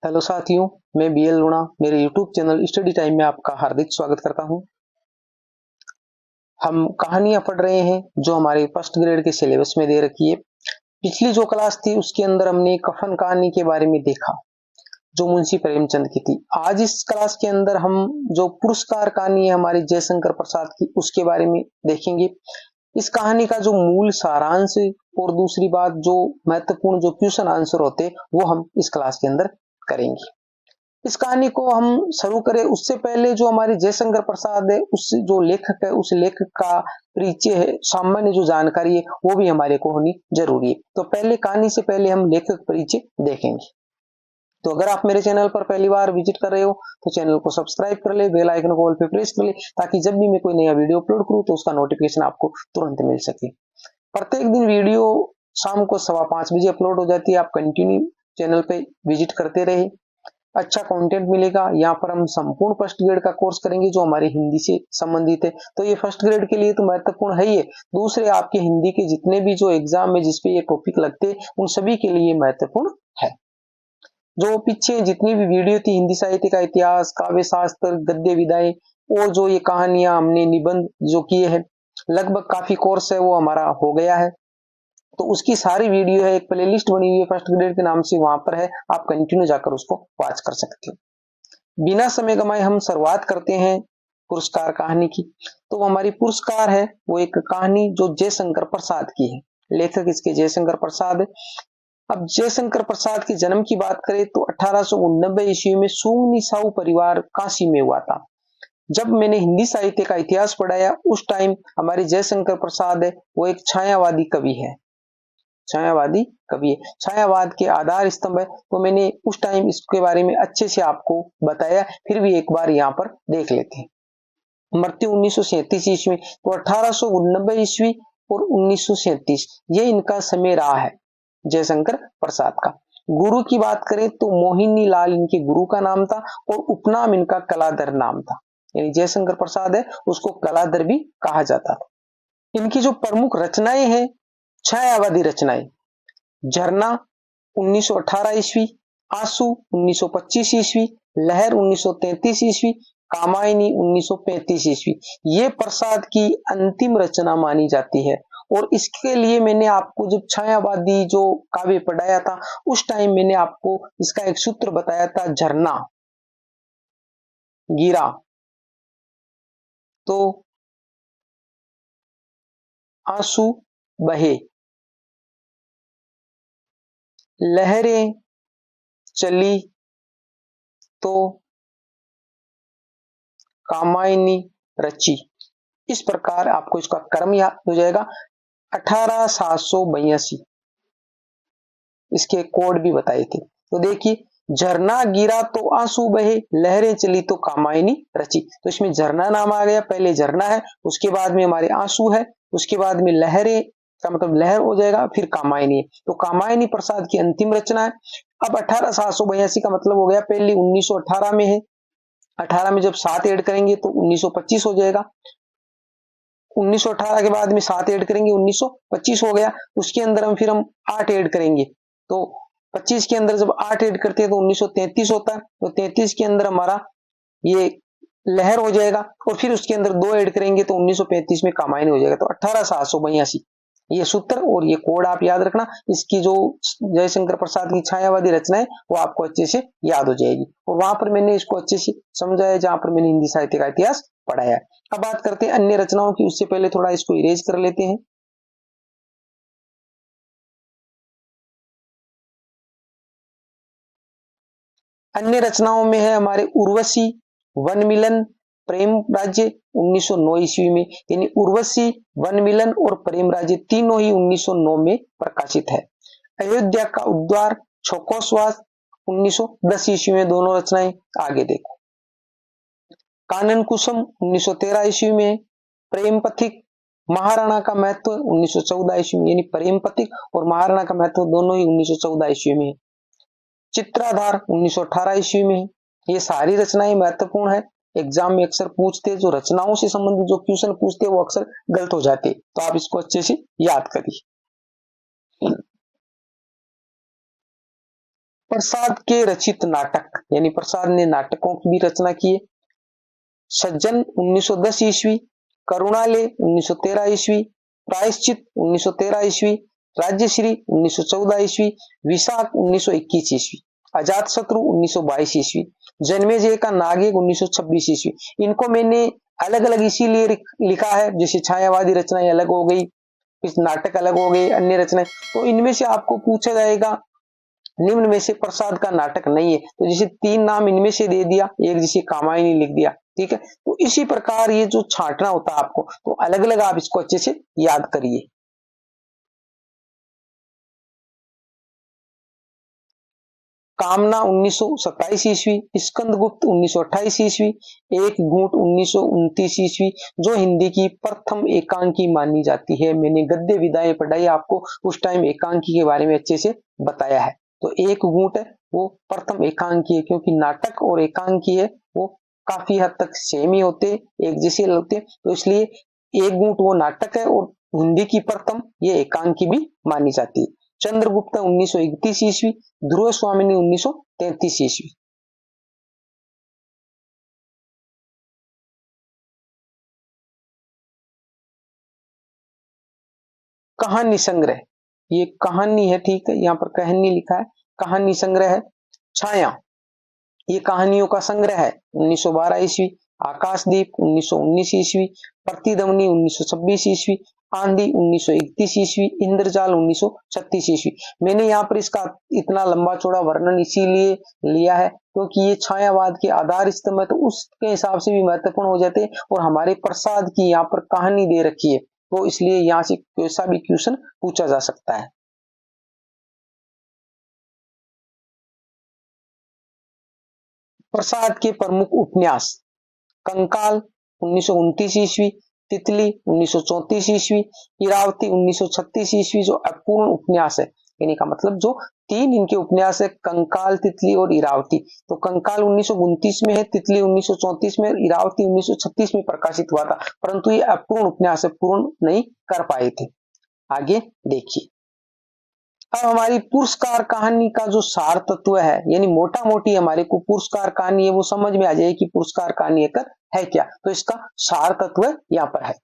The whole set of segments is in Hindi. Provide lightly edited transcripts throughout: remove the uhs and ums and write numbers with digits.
हेलो साथियों, मैं बीएल लूणा मेरे यूट्यूब चैनल स्टडी टाइम में आपका हार्दिक स्वागत करता हूं। हम कहानियां पढ़ रहे हैं जो हमारे फर्स्ट ग्रेड के सिलेबस में दे रखी है। पिछली जो क्लास थी उसके अंदर हमने कफन कहानी के बारे में देखा जो मुंशी प्रेमचंद की थी। आज इस क्लास के अंदर हम जो पुरस्कार कहानी है हमारी जयशंकर प्रसाद की उसके बारे में देखेंगे। इस कहानी का जो मूल सारांश और दूसरी बात जो महत्वपूर्ण जो क्वेश्चन आंसर होते वो हम इस क्लास के अंदर करेंगे। इस कहानी को हम शुरू करें उससे पहले जो हमारे जयशंकर प्रसाद है उस जो लेखक है उस लेखक का परिचय है, सामान्य जो जानकारी है वो भी हमारे को होनी जरूरी है। तो पहले कहानी से पहले हम लेखक परिचय देखेंगे। तो अगर आप मेरे चैनल पर पहली बार विजिट कर रहे हो तो चैनल को सब्सक्राइब कर ले, बेल आइकन को ऑल पे प्रेस कर ले ताकि जब भी मैं कोई नया वीडियो अपलोड करूं तो उसका नोटिफिकेशन आपको तुरंत मिल सके। प्रत्येक दिन वीडियो शाम को 5:15 बजे अपलोड हो जाती है। आप कंटिन्यू चैनल पे विजिट करते रहे, अच्छा कंटेंट मिलेगा। यहाँ पर हम संपूर्ण फर्स्ट ग्रेड का कोर्स करेंगे जो हमारी हिंदी से संबंधित है। तो ये फर्स्ट ग्रेड के लिए तो महत्वपूर्ण है ही है, दूसरे आपके हिंदी के जितने भी जो एग्जाम में जिसपे ये टॉपिक लगते हैं उन सभी के लिए महत्वपूर्ण है। जो पीछे जितनी भी वीडियो थी हिंदी साहित्य का इतिहास, काव्य शास्त्र, गद्य विधाएं और जो ये कहानियां हमने निबंध जो किए हैं, लगभग काफी कोर्स है वो हमारा हो गया है। तो उसकी सारी वीडियो है, एक प्लेलिस्ट बनी हुई है फर्स्ट ग्रेड के नाम से, वहां पर है, आप कंटिन्यू जाकर उसको वॉच कर सकते हो। बिना समय गमाए हम शुरुआत करते हैं पुरस्कार कहानी की। तो हमारी पुरस्कार है वो एक कहानी जो जयशंकर प्रसाद की है, लेखक इसके जयशंकर प्रसाद है। अब जयशंकर प्रसाद के जन्म की बात करें तो 1889 ईस्वी में सुंगनी साहू परिवार काशी में हुआ था। जब मैंने हिंदी साहित्य का इतिहास पढ़ाया उस टाइम हमारे जयशंकर प्रसाद है वो एक छायावादी कवि है, छायावादी कवि है, छायावाद के आधार स्तंभ है। तो मैंने उस टाइम इसके बारे में अच्छे से आपको बताया, फिर भी एक बार यहाँ पर देख लेते हैं। मृत्यु 1937 ईस्वी, तो 1889 ईस्वी और 1937 ये इनका समय रहा है जयशंकर प्रसाद का। गुरु की बात करें तो मोहिनी लाल इनके गुरु का नाम था और उपनाम इनका कलाधर नाम था, यानी जयशंकर प्रसाद है उसको कलाधर भी कहा जाता था। इनकी जो प्रमुख रचनाएं हैं छायावादी रचनाएं, झरना 1918 ईस्वी, आंसू 1925 ईस्वी, लहर 1933 ईस्वी, कामायनी 1935 ईस्वी, ये प्रसाद की अंतिम रचना मानी जाती है। और इसके लिए मैंने आपको जब छायावादी जो काव्य पढ़ाया था उस टाइम मैंने आपको इसका एक सूत्र बताया था, झरना गिरा तो आंसू बहे, लहरें चली तो कामायनी रची। इस प्रकार आपको इसका क्रम याद हो जाएगा। 18,782 इसके कोड भी बताए थे। तो देखिए, झरना गिरा तो आंसू बहे, लहरें चली तो कामायनी रची। तो इसमें झरना नाम आ गया, पहले झरना है, उसके बाद में हमारे आंसू है, उसके बाद में लहरें का मतलब लहर हो जाएगा, फिर कामायनी है। तो कामायनी प्रसाद की अंतिम रचना है। अब 18,782 का मतलब हो गया पहले 1918 में है, 18 में जब 7 ऐड करेंगे तो 1925 हो जाएगा। 1918 के बाद में 7 ऐड करेंगे 1925 हो गया। उसके अंदर हम फिर 8 ऐड करेंगे तो 25 के अंदर जब 8 ऐड करते हैं तो 1933 होता है। तो 33 के अंदर हमारा ये लहर हो जाएगा और फिर उसके अंदर 2 ऐड करेंगे तो 1935 में कामायनी हो जाएगा। तो 18,782 ये सूत्र और ये कोड आप याद रखना। इसकी जो जयशंकर प्रसाद की छायावादी रचना है वो आपको अच्छे से याद हो जाएगी और वहां पर मैंने इसको अच्छे से समझाया जहां पर मैंने हिंदी साहित्य का इतिहास पढ़ाया है। अब बात करते हैं अन्य रचनाओं की, उससे पहले थोड़ा इसको इरेज कर लेते हैं। अन्य रचनाओं में है हमारे उर्वशी, वन मिलन, प्रेम राज्य 1909 ईस्वी में, यानी उर्वशी, वन मिलन और प्रेम राज्य तीनों ही 1909 में प्रकाशित है। अयोध्या का उद्वार, छोकोश्वास 1910 ईस्वी में, दोनों रचनाएं आगे देखो। कानन कुसुम 1913 ईस्वी में, प्रेम पथिक, महाराणा का महत्व 1914 ईस्वी में, यानी प्रेम पथिक और महाराणा का महत्व दोनों ही 1914 ईस्वी में है। चित्राधार 1918 ईस्वी में। ये सारी रचनाएं महत्वपूर्ण है, एग्जाम में अक्सर पूछते, जो रचनाओं से संबंधित जो क्वेश्चन पूछते वो अक्सर गलत हो जाते, तो आप इसको अच्छे से याद करिए। प्रसाद के रचित नाटक, यानी प्रसाद ने नाटकों की भी रचना की है। सज्जन 1910 ईस्वी, करुणालय 1913 ईस्वी, प्रायश्चित 1913 ईस्वी, राज्यश्री 1914 ईस्वी, विशाख 1921 ईस्वी, अजातशत्रु 1922 ईस्वी, जन्मेजय का नागेग 1926 ईस्वी। इनको मैंने अलग अलग इसीलिए लिखा है, जैसे छायावादी रचनाएं अलग हो गई, नाटक अलग हो गए, अन्य रचनाएं, तो इनमें से आपको पूछा जाएगा निम्न में से प्रसाद का नाटक नहीं है, तो जैसे 3 नाम इनमें से दे दिया, एक जैसे कामायनी लिख दिया, ठीक है। तो इसी प्रकार ये जो छांटना होता है आपको, तो अलग अलग आप इसको अच्छे से याद करिए। कामना 1927 ईस्वी, स्कंदगुप्त 1928 ईस्वी, एक घूंट 1929 ईस्वी, जो हिंदी की प्रथम एकांकी मानी जाती है। मैंने गद्य विधाएं पढ़ाई आपको, उस टाइम एकांकी के बारे में अच्छे से बताया है। तो एक घूंट है वो प्रथम एकांकी है, क्योंकि नाटक और एकांकी है वो काफी हद तक सेम ही होते, एक जैसे लगते, तो इसलिए एक घूंट वो नाटक है और हिंदी की प्रथम ये एकांकी भी मानी जाती है। चंद्रगुप्त 1931 ईस्वी, ध्रुव स्वामिनी 1933 ईस्वी। कहानी संग्रह, ये कहानी है, ठीक है, यहाँ पर कहानी लिखा है, कहानी संग्रह है। छाया, ये कहानियों का संग्रह है, 1912 ईस्वी। आकाशदीप 1919 ईस्वी, प्रतिध्वनि 1926 ईस्वी, आंधी 1931 ईस्वी, इंद्रजाल 1936 ईस्वी। मैंने यहाँ पर इसका इतना लंबा चौड़ा वर्णन इसीलिए लिया है क्योंकि ये छायावाद के आधार स्तंभ है, तो उसके हिसाब से भी महत्वपूर्ण हो जाते हैं, और हमारे प्रसाद की यहाँ पर कहानी दे रखी है, तो इसलिए यहाँ से कैसा भी क्वेश्चन पूछा जा सकता है। प्रसाद के प्रमुख उपन्यास, कंकाल 1929 ईस्वी, तितली 1934 ईस्वी, इरावती 1936 ईस्वी, जो अपूर्ण उपन्यास है, यानी का मतलब जो 3 इनके उपन्यास है, कंकाल, तितली और इरावती। तो कंकाल 1929 में है, तितली 1934 में, इरावती 1936 में प्रकाशित हुआ था, परंतु ये अपूर्ण उपन्यास है, पूर्ण नहीं कर पाए थे। आगे देखिए, अब हमारी पुरस्कार कहानी का जो सार तत्व है, यानी मोटा मोटी हमारे को पुरस्कार कहानी है वो समझ में आ जाए कि पुरस्कार कहानी है क्या, तो इसका सार तत्व यहाँ पर है।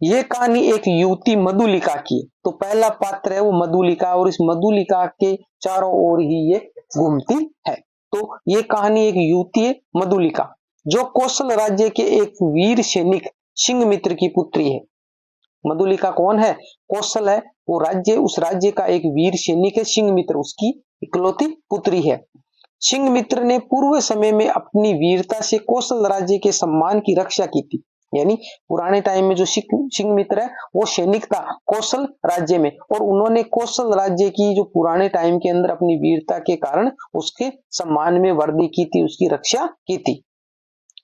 ये कहानी एक युवती मधुलिका की है, तो पहला पात्र है वो मधुलिका, और इस मधुलिका के चारों ओर ही ये घूमती है। तो ये कहानी एक युवती है मधुलिका, जो कौशल राज्य के एक वीर सैनिक सिंहमित्र की पुत्री है। मधुलिका कौन है? कौशल है, वो राज्य, उस राज्य का एक वीर सैनिक है, सिंहमित्र उसकी इकलौती पुत्री है। सिंहमित्र ने पूर्व समय में अपनी वीरता से कौशल राज्य के सम्मान की रक्षा की थी, यानी पुराने टाइम में जो सिंहमित्र है वो सैनिक था कौशल राज्य में, और उन्होंने कौशल राज्य की जो पुराने टाइम के अंदर अपनी वीरता के कारण उसके सम्मान में वृद्धि की थी, उसकी रक्षा की थी।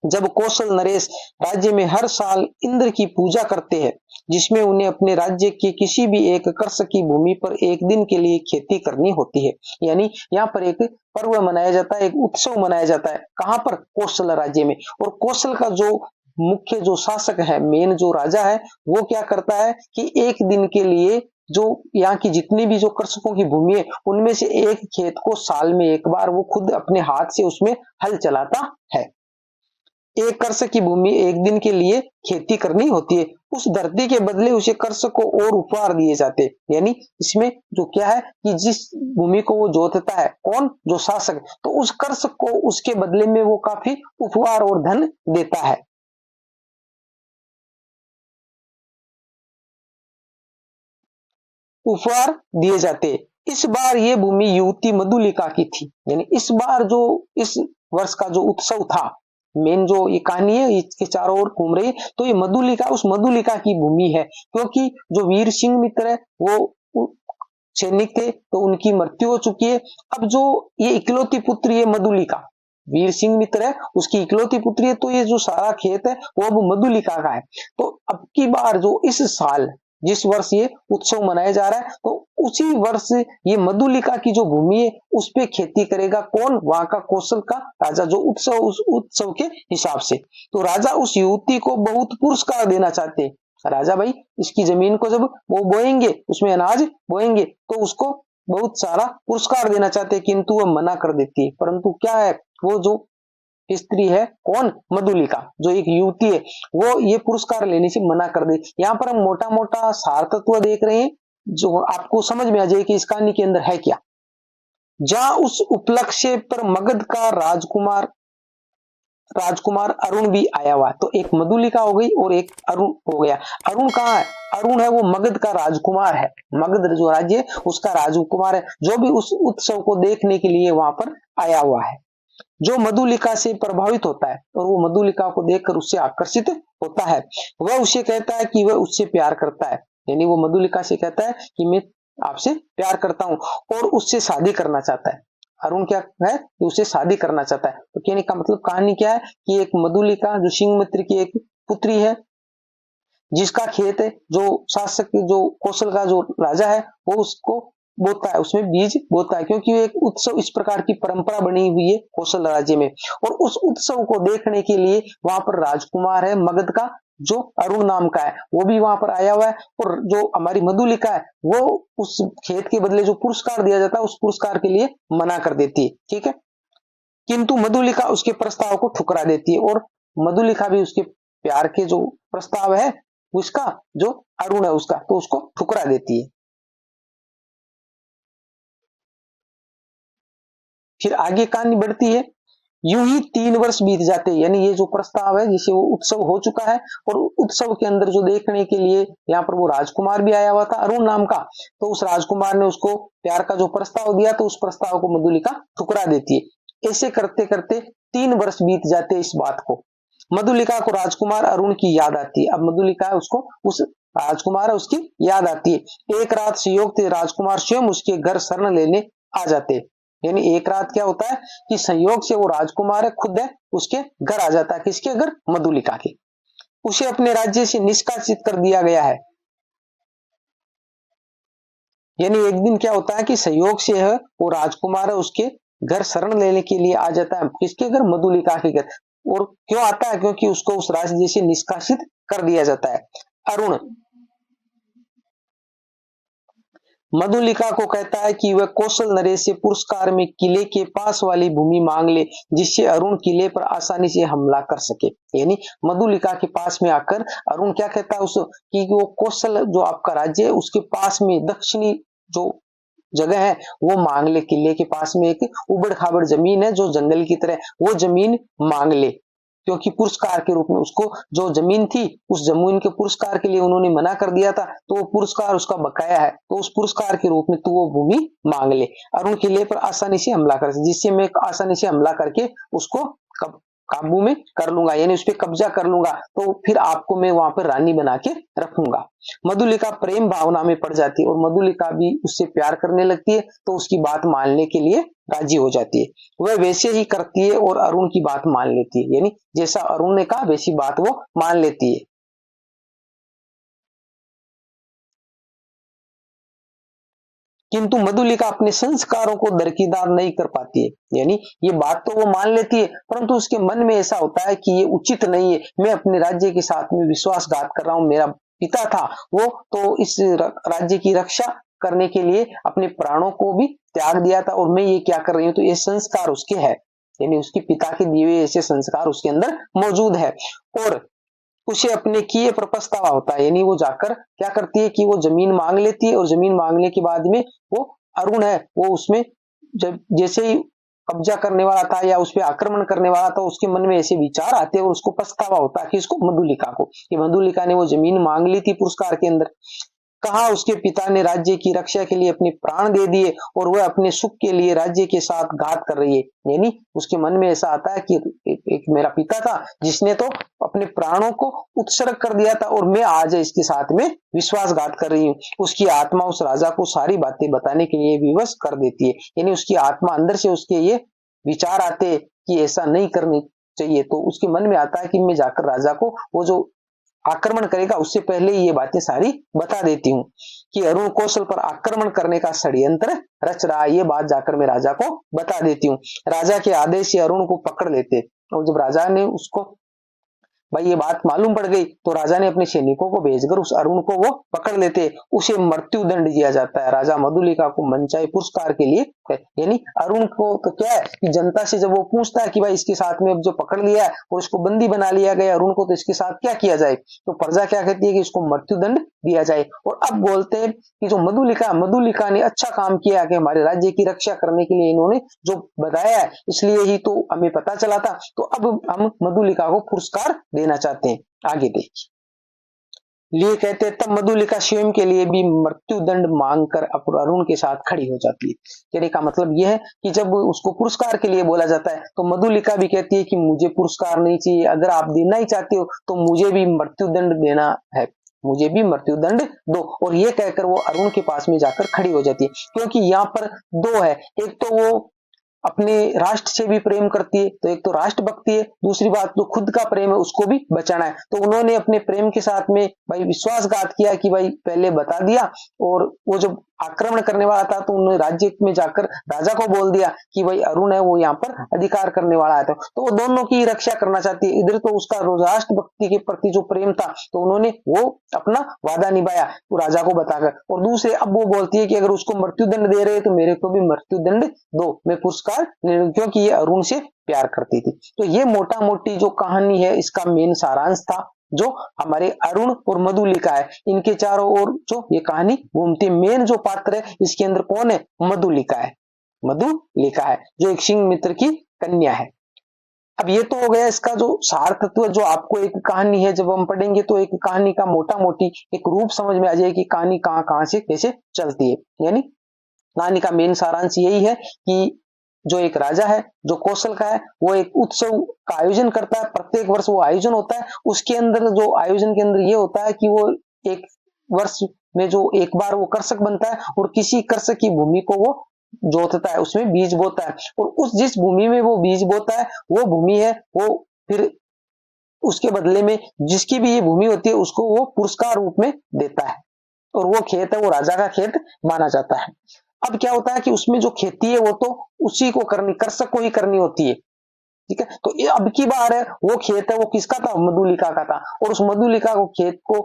जब कौशल नरेश राज्य में हर साल इंद्र की पूजा करते हैं, जिसमें उन्हें अपने राज्य के किसी भी एक कर्ष की भूमि पर एक दिन के लिए खेती करनी होती है, यानी यहाँ पर एक पर्व मनाया जाता है, एक उत्सव मनाया जाता है, कहाँ पर? कौशल राज्य में। और कौशल का जो मुख्य जो शासक है, मेन जो राजा है, वो क्या करता है कि एक दिन के लिए जो यहाँ की जितनी भी जो कृषकों की भूमि है, उनमें से एक खेत को साल में एक बार वो खुद अपने हाथ से उसमें हल चलाता है। एक कर्ष की भूमि एक दिन के लिए खेती करनी होती है, उस धरती के बदले उसे कर्ष को और उपहार दिए जाते, यानी इसमें जो क्या है कि जिस भूमि को वो जोतता है, कौन? जो शासक, तो उस कर्ष को उसके बदले में वो काफी उपहार और धन देता है। उपहार दिए जाते। इस बार ये भूमि युवती मधुलिका की थी, यानी इस बार जो इस वर्ष का जो उत्सव था, मेन जो ये कहानी है इसके चारों ओर घूम रही है, तो ये मधुलिका उस मधुलिका की भूमि है, क्योंकि जो वीर सिंह मित्र है वो सैनिक थे, तो उनकी मृत्यु हो चुकी है। अब जो ये इकलौती पुत्री है मधुलिका, वीर सिंह मित्र है उसकी इकलौती पुत्री है, तो ये जो सारा खेत है वो अब मधुलिका का है। तो अब की बार जो इस साल जिस वर्ष ये उत्सव मनाया जा रहा है, तो उसी वर्ष ये मधुलिका की जो भूमि है उस पे खेती करेगा, कौन? वहां का कौशल का राजा, जो उत्सव, उस उत्सव के हिसाब से। तो राजा उस युवती को बहुत पुरस्कार देना चाहते, राजा भाई इसकी जमीन को जब वो बोएंगे, उसमें अनाज बोएंगे तो उसको बहुत सारा पुरस्कार देना चाहते, किंतु वो मना कर देती है। परंतु क्या है, वो जो स्त्री है, कौन, मधुलिका, जो एक युवती है, वो ये पुरस्कार लेने से मना कर दे। यहाँ पर हम मोटा मोटा सार तत्व देख रहे हैं जो आपको समझ में आ जाए कि इस कहानी के अंदर है क्या। जहां उस उपलक्ष्य पर मगध का राजकुमार अरुण भी आया हुआ, तो एक मधुलिका हो गई और एक अरुण हो गया। अरुण कहाँ है, अरुण है वो मगध का राजकुमार है, मगध जो राज्य है उसका राजकुमार है, जो भी उस उत्सव को देखने के लिए वहां पर आया हुआ है। जो मधुलिका से प्रभावित होता है और वो मधुलिका को देखकर उससे आकर्षित होता है, वह उसे कहता है कि वह उससे प्यार करता है, यानी वो मधुलिका से कहता है कि मैं आपसे प्यार करता हूं और उससे शादी करना चाहता है। अरुण क्या है कि उसे शादी करना चाहता है। तो कहने का मतलब कहानी क्या है कि एक मधुलिका जो सिंह मित्र की एक पुत्री है, जिसका खेत है, जो शासक जो कौशल का जो राजा है वो उसको बोता है, उसमें बीज बोता है, क्योंकि एक उत्सव इस प्रकार की परंपरा बनी हुई है कौशल राज्य में। और उस उत्सव को देखने के लिए वहां पर राजकुमार है मगध का जो अरुण नाम का है, वो भी वहां पर आया हुआ है। और जो हमारी मधुलिका है वो उस खेत के बदले जो पुरस्कार दिया जाता है उस पुरस्कार के लिए मना कर देती है, ठीक है। किंतु मधुलिका उसके प्रस्ताव को ठुकरा देती है और मधुलिका भी उसके प्यार के जो प्रस्ताव है उसका, जो अरुण है उसका, तो उसको ठुकरा देती है। फिर आगे कहानी बढ़ती है। यूं ही 3 वर्ष बीत जाते हैं, यानी ये जो प्रस्ताव है जिसे वो उत्सव हो चुका है और उत्सव के अंदर जो देखने के लिए यहाँ पर वो राजकुमार भी आया हुआ था अरुण नाम का, तो उस राजकुमार ने उसको प्यार का जो प्रस्ताव दिया तो उस प्रस्ताव को मधुलिका ठुकरा देती है। ऐसे करते करते 3 वर्ष बीत जाते हैं। इस बात को मधुलिका को राजकुमार अरुण की याद आती है। अब मधुलिका उसको उस राजकुमार है उसकी याद आती है। एक रात संयोग से राजकुमार स्वयं उसके घर शरण लेने आ जाते हैं। यानी एक रात क्या होता है कि संयोग से वो राजकुमार है खुद है उसके घर आ जाता है। किसके घर, मधुलिका के। उसे अपने राज्य से निष्कासित कर दिया गया है। यानी एक दिन क्या होता है कि संयोग से है वो राजकुमार है उसके घर शरण लेने के लिए आ जाता है। किसके घर, मधुलिका के घर। और क्यों आता है, क्योंकि उसको उस राज्य से निष्कासित कर दिया जाता है। अरुण मधुलिका को कहता है कि वह कौशल नरेश से पुरस्कार में किले के पास वाली भूमि मांग ले, जिससे अरुण किले पर आसानी से हमला कर सके। यानी मधुलिका के पास में आकर अरुण क्या कहता है उस कि वो कौशल जो आपका राज्य है उसके पास में दक्षिणी जो जगह है वो मांग ले, किले के पास में एक उबड़ खाबड़ जमीन है जो जंगल की तरह, वो जमीन मांग ले। क्योंकि पुरस्कार के रूप में उसको जो जमीन थी उस जमीन के पुरस्कार के लिए उन्होंने मना कर दिया था, तो वो पुरस्कार उसका बकाया है, तो उस पुरस्कार के रूप में तू वो भूमि मांग ले। अरुण किले पर आसानी से हमला कर, जिससे मैं आसानी से हमला करके उसको काबू में कर लूंगा, यानी उस पर कब्जा कर लूंगा, तो फिर आपको मैं वहां पर रानी बना के रखूंगा। मधुलिका प्रेम भावना में पड़ जाती है और मधुलिका भी उससे प्यार करने लगती है, तो उसकी बात मानने के लिए राजी हो जाती है। वह वैसे ही करती है और अरुण की बात मान लेती है, यानी जैसा अरुण ने कहा वैसी बात वो मान लेती है। किंतु मधुलिका अपने संस्कारों को दरकिनार नहीं कर पाती है। यानी ये बात तो वो मान लेती है, परंतु उसके मन में ऐसा होता है कि ये उचित नहीं है, मैं अपने राज्य के साथ में विश्वासघात कर रहा हूं। मेरा पिता था वो तो इस राज्य की रक्षा करने के लिए अपने प्राणों को भी त्याग दिया था, और मैं ये क्या कर रही हूँ, तो ये संस्कार उसके है, यानी उसके पिता के दिए हुए ऐसे संस्कार उसके अंदर मौजूद है। और उसे अपने किए पर पछतावा होता है, यानी वो जाकर क्या करती है कि वो जमीन मांग लेती है, और जमीन मांगने के बाद में वो अरुण है वो उसमें जब जैसे ही कब्जा करने वाला था या उस पर आक्रमण करने वाला था, उसके मन में ऐसे विचार आते हैं और उसको पछतावा होता है कि इसको मधुलिका को, कि मधुलिका ने वो जमीन मांग ली थी पुरस्कार के अंदर। कहा उसके पिता ने राज्य की रक्षा के लिए अपने प्राण दे दिए और वह अपने सुख के लिए राज्य के साथ घात कर रही है। यानी उसके मन में ऐसा आता है कि एक मेरा पिता था जिसने तो अपने प्राणों को उत्सर्ग कर दिया था, और मैं आज इसके साथ में विश्वासघात कर रही हूँ। उसकी आत्मा उस राजा को सारी बातें बताने के लिए विवश कर देती है, यानी उसकी आत्मा अंदर से उसके ये विचार आते कि ऐसा नहीं करनी चाहिए, तो उसके मन में आता है कि मैं जाकर राजा को वो जो आक्रमण करेगा उससे पहले ये बातें सारी बता देती हूँ कि अरुण कौशल पर आक्रमण करने का षड्यंत्र रच रहा है। ये बात जाकर मैं राजा को बता देती हूँ। राजा के आदेश से अरुण को पकड़ लेते, और जब राजा ने उसको भाई ये बात मालूम पड़ गई तो राजा ने अपने सैनिकों को भेजकर उस अरुण को वो पकड़ लेते, उसे मृत्यु दंड दिया जाता है। राजा मधुलिका को मनचाहे पुरस्कार के लिए, यानी अरुण को तो क्या है कि जनता से जब वो पूछता है कि भाई इसके साथ में अब जो पकड़ लिया है और इसको बंदी बना लिया गया अरुण को, तो इसके साथ क्या किया जाए, तो प्रजा क्या कहती है कि इसको मृत्यु दंड दिया जाए। और अब बोलते हैं कि जो मधुलिका ने अच्छा काम किया कि हमारे राज्य की रक्षा करने के लिए इन्होंने जो बताया है, इसलिए ही तो हमें पता चला था, तो अब हम मधुलिका को पुरस्कार देना चाहते हैं। आगे देखिए, लिए कहते हैं तब मधुलिका स्वयं के लिए भी मृत्यु दंड मांगकर अरुण के साथ खड़ी हो जाती है। कहने का मतलब यह है कि जब उसको पुरस्कार के लिए बोला जाता है तो मधुलिका भी कहती है कि मुझे पुरस्कार नहीं चाहिए, अगर आप देना ही चाहते हो तो मुझे भी मृत्यु दंड देना है, मुझे भी मृत्यु दंड दो। और ये कहकर वो अरुण के पास में जाकर खड़ी हो जाती है, क्योंकि यहाँ पर दो है, एक तो वो अपने राष्ट्र से भी प्रेम करती है, तो एक तो राष्ट्र भक्ति है, दूसरी बात तो खुद का प्रेम है उसको भी बचाना है। तो उन्होंने अपने प्रेम के साथ में भाई विश्वासघात किया कि भाई पहले बता दिया, और वो जब आक्रमण करने वाला था तो उन्होंने राज्य में जाकर राजा को बोल दिया कि भाई अरुण है वो यहाँ पर अधिकार करने वाला है, तो वो दोनों की रक्षा करना चाहती है। इधर तो उसका राष्ट्र भक्ति के प्रति जो प्रेम था तो उन्होंने वो अपना वादा निभाया तो राजा को बताकर, और दूसरे अब वो बोलती है कि अगर उसको मृत्यु दंड दे रहे तो मेरे को भी मृत्यु दंड दो, मैं पुरस्कार, क्योंकि ये अरुण से प्यार करती थी। तो ये मोटा मोटी जो कहानी है इसका मेन सारांश था, जो हमारे अरुण और मधुलिका है, इनके चारों ओर जो ये कहानी घूमती। मेन जो पात्र है इसके अंदर कौन है, मधुलिका है, मधुलिका है जो एक सिंह मित्र की कन्या है। अब ये तो हो गया इसका जो सार तत्व, जो आपको एक कहानी है जब हम पढ़ेंगे तो एक कहानी का मोटा मोटी एक रूप समझ में आ जाएगी कि कहानी कहां से कैसे चलती है। यानी कहानी का मेन सारांश यही है कि जो एक राजा है जो कौशल का है, वो एक उत्सव का आयोजन करता है, प्रत्येक वर्ष वो आयोजन होता है। उसके अंदर जो आयोजन के अंदर ये होता है कि वो एक वर्ष में जो एक बार वो कृषक बनता है और किसी कृषक की भूमि को वो जोतता है, उसमें बीज बोता है, और उस जिस भूमि में वो बीज बोता है वो भूमि है वो फिर उसके बदले में जिसकी भी ये भूमि होती है उसको वो पुरस्कार रूप में देता है, और वो खेत है वो राजा का खेत माना जाता है। अब क्या होता है कि उसमें जो खेती है वो तो उसी को करनी, कृषक को ही करनी होती है, ठीक है। तो ये अब की बार है वो खेत है वो किसका था, मधुलिका का था, और उस मधुलिका को खेत को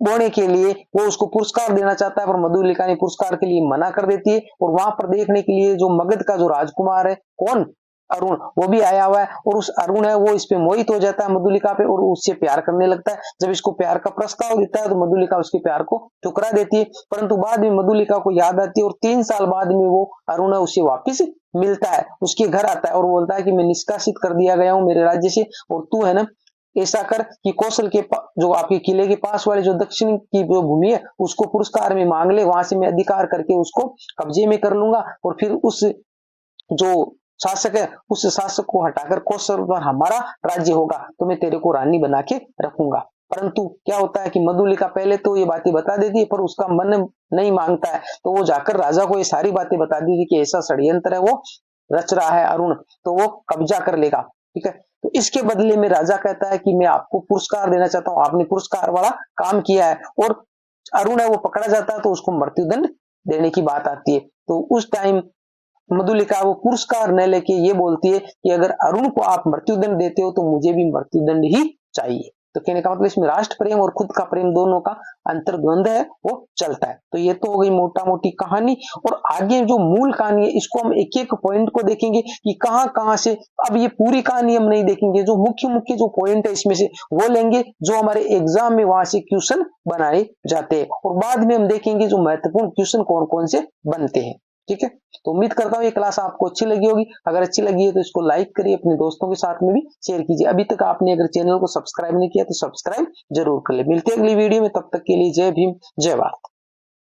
बोने के लिए वो उसको पुरस्कार देना चाहता है, पर मधुलिका ने पुरस्कार के लिए मना कर देती है। और वहां पर देखने के लिए जो मगध का जो राजकुमार है, कौन, अरुण, वो भी आया हुआ है, और उस अरुण है वो इस पे मोहित हो जाता है मधुलिका पे और उससे प्यार करने लगता है। जब इसको प्यार का प्रस्ताव देता है तो मधुलिका उसके प्यार को ठुकरा देती है, परंतु बाद में मधुलिका को याद आती है और 3 साल बाद में वो अरुण है उससे वापिस मिलता है, उसके घर आता है और बोलता है कि मैं निष्कासित कर दिया गया हूं मेरे राज्य से, और तू है ना ऐसा कर कि कौशल के जो आपके किले के पास वाले जो दक्षिण की जो भूमि है उसको पुरस्कार में मांग ले, वहां से मैं अधिकार करके उसको कब्जे में कर लूंगा, और फिर उस जो शासक है उस शासक को हटाकर कौशल पर हमारा राज्य होगा, तो मैं तेरे को रानी बना के रखूंगा। परंतु क्या होता है कि मधुलिका पहले तो ये बातें बता देती है, पर उसका मन नहीं मांगता है, तो वो जाकर राजा को ये सारी बातें बता दी थी कि ऐसा षड्यंत्र है वो रच रहा है अरुण, तो वो कब्जा कर लेगा, ठीक है। तो इसके बदले में राजा कहता है कि मैं आपको पुरस्कार देना चाहता हूं, आपने पुरस्कार वाला काम किया है, और अरुण है वो पकड़ा जाता है तो उसको मृत्यु दंड देने की बात आती है। तो उस टाइम मधुलिका वो पुरस्कार न लेके ये बोलती है कि अगर अरुण को आप मृत्युदंड देते हो तो मुझे भी मृत्युदंड ही चाहिए। तो कहने का मतलब इसमें राष्ट्र प्रेम और खुद का प्रेम दोनों का अंतर्द्वंद है वो चलता है। तो ये तो हो गई मोटा मोटी कहानी, और आगे जो मूल कहानी है इसको हम एक एक पॉइंट को देखेंगे कि कहां कहां से, अब ये पूरी कहानी हम नहीं देखेंगे, जो मुख्य मुख्य जो पॉइंट है इसमें से वो लेंगे जो हमारे एग्जाम में वहां से क्वेश्चन बनाए जाते हैं, और बाद में हम देखेंगे जो महत्वपूर्ण क्वेश्चन कौन कौन से बनते हैं, ठीक है। तो उम्मीद करता हूं ये क्लास आपको अच्छी लगी होगी। अगर अच्छी लगी है तो इसको लाइक करिए, अपने दोस्तों के साथ में भी शेयर कीजिए। अभी तक आपने अगर चैनल को सब्सक्राइब नहीं किया तो सब्सक्राइब जरूर कर ले। मिलते हैं अगली वीडियो में, तब तक के लिए जय भीम जय भारत।